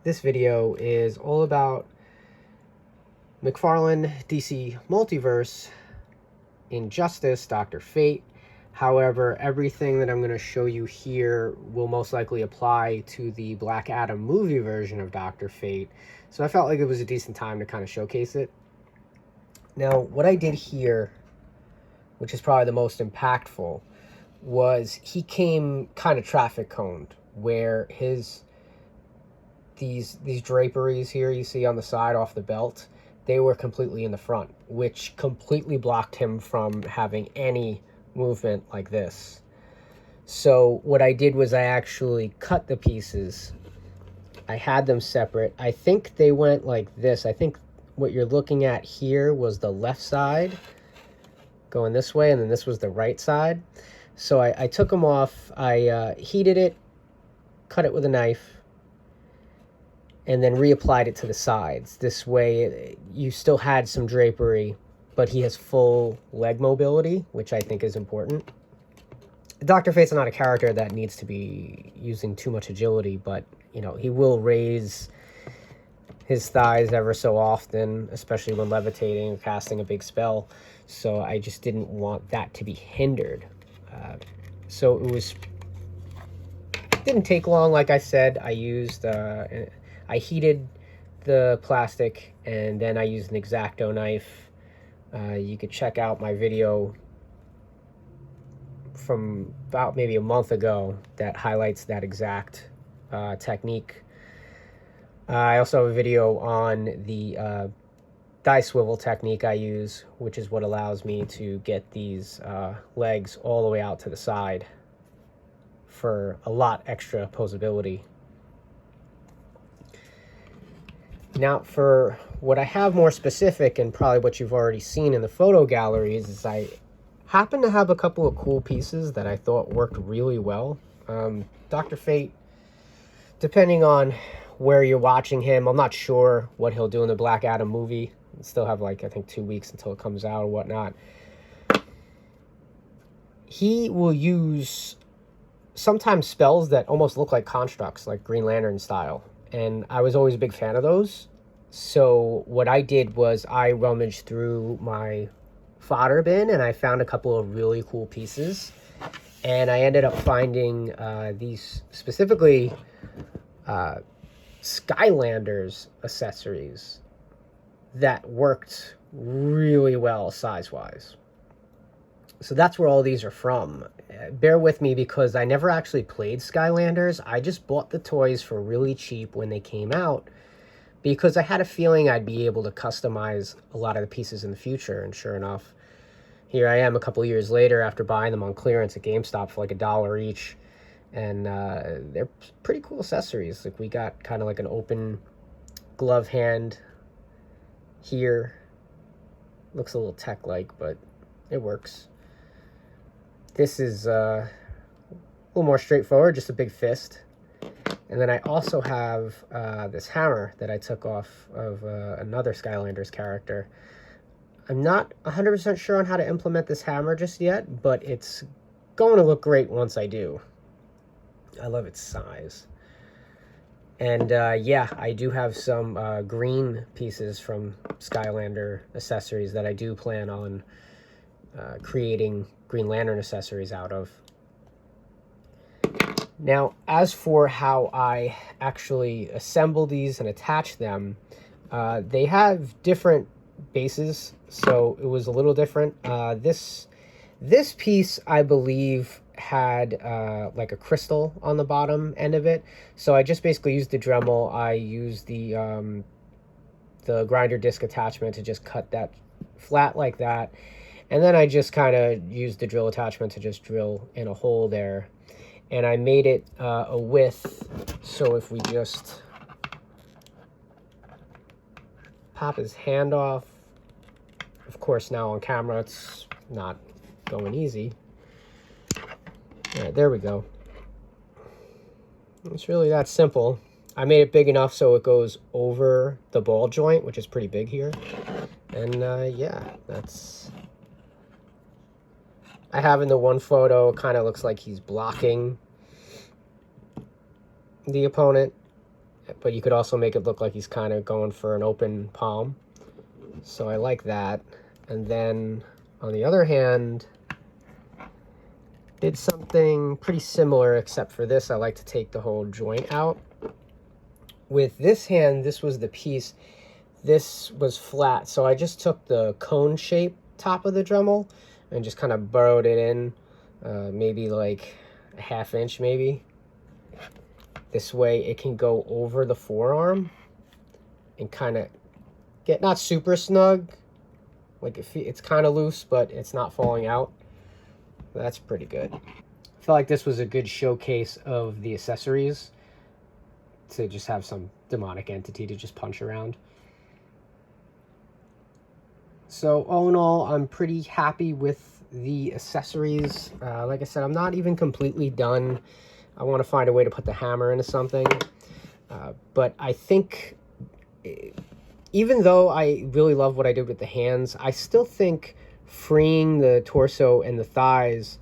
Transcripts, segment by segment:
This video is all about McFarlane, DC Multiverse, Injustice, Dr. Fate. However, everything that I'm going to show you here will most likely apply to the Black Adam movie version of Dr. Fate. So I felt like it was a decent time to kind of showcase it. Now, what I did here, which is probably the most impactful, was he came kind of traffic coned, where these draperies here you see on the side off the belt, they were completely in the front, which completely blocked him from having any movement like this. So what I did was I actually cut the pieces. I had them separate. I think they went like this. I think what you're looking at here was the left side going this way, and then this was the right side. So I took them off. I heated it, cut it with a knife, and then reapplied it to the sides. This way you still had some drapery, but he has full leg mobility, which I think is important. Dr. Fate's not a character that needs to be using too much agility, but you know, he will raise his thighs ever so often, especially when levitating or casting a big spell. So I just didn't want that to be hindered. So it didn't take long. Like I said, I heated the plastic, and then I used an X-Acto knife. You could check out my video from about maybe a month ago that highlights that exact technique. I also have a video on the die swivel technique I use, which is what allows me to get these legs all the way out to the side for a lot extra posability. Now, for what I have more specific, and probably what you've already seen in the photo galleries, is I happen to have a couple of cool pieces that I thought worked really well. Dr. Fate, depending on where you're watching him, I'm not sure what he'll do in the Black Adam movie. We still have, like, I think 2 weeks until it comes out or whatnot. He will use sometimes spells that almost look like constructs, like Green Lantern style. And I was always a big fan of those. So what I did was I rummaged through my fodder bin, and I found a couple of really cool pieces. And I ended up finding these specifically Skylanders accessories that worked really well size-wise. So that's where all these are from. Bear with me because I never actually played Skylanders. I just bought the toys for really cheap when they came out because I had a feeling I'd be able to customize a lot of the pieces in the future. And sure enough, here I am a couple years later after buying them on clearance at GameStop for like $1 each. And they're pretty cool accessories. Like, we got kind of like an open glove hand here. Looks a little tech-like, but it works. This is a little more straightforward, just a big fist. And then I also have this hammer that I took off of another Skylanders character. I'm not 100% sure on how to implement this hammer just yet, but it's going to look great once I do. I love its size. And yeah, I do have some green pieces from Skylander accessories that I do plan on creating Green Lantern accessories out of. Now, as for how I actually assemble these and attach them, they have different bases, so it was a little different. This piece, I believe, had like a crystal on the bottom end of it, so I just basically used the Dremel. I used the grinder disc attachment to just cut that flat like that. And then I just kind of used the drill attachment to just drill in a hole there. And I made it a width, so if we just pop his hand off, of course now on camera it's not going easy. All right, there we go. It's really that simple. I made it big enough so it goes over the ball joint, which is pretty big here. And yeah, that's... I have in the one photo, it kind of looks like he's blocking the opponent. but you could also make it look like he's kind of going for an open palm. So I like that. And then on the other hand, did something pretty similar, except for this, I like to take the whole joint out. With this hand, this was the piece, this was flat, so I just took the cone shape top of the Dremel and just kind of burrowed it in, maybe like a 1/2 inch maybe. This way it can go over the forearm and kind of get not super snug, like it's kind of loose, but it's not falling out. That's pretty good. I felt like this was a good showcase of the accessories, to just have some demonic entity to just punch around. So all in all, I'm pretty happy with the accessories. Like I said, I'm not even completely done. I want to find a way to put the hammer into something. But I think, even though I really love what I did with the hands, I still think freeing the torso and the thighs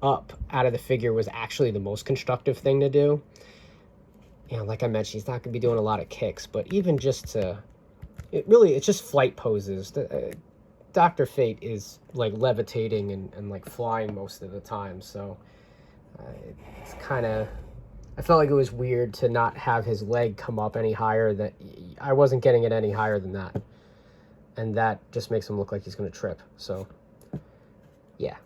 up out of the figure was actually the most constructive thing to do. You know, like I mentioned, he's not going to be doing a lot of kicks, but even just to, it's just flight poses. Dr. Fate is like levitating and like flying most of the time, so it's kind of, I felt like it was weird to not have his leg come up any higher. That I wasn't getting it any higher than that, and that just makes him look like he's going to trip. So yeah,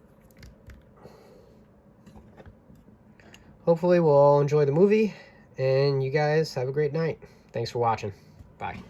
hopefully we'll all enjoy the movie, and you guys have a great night. Thanks for watching. Bye.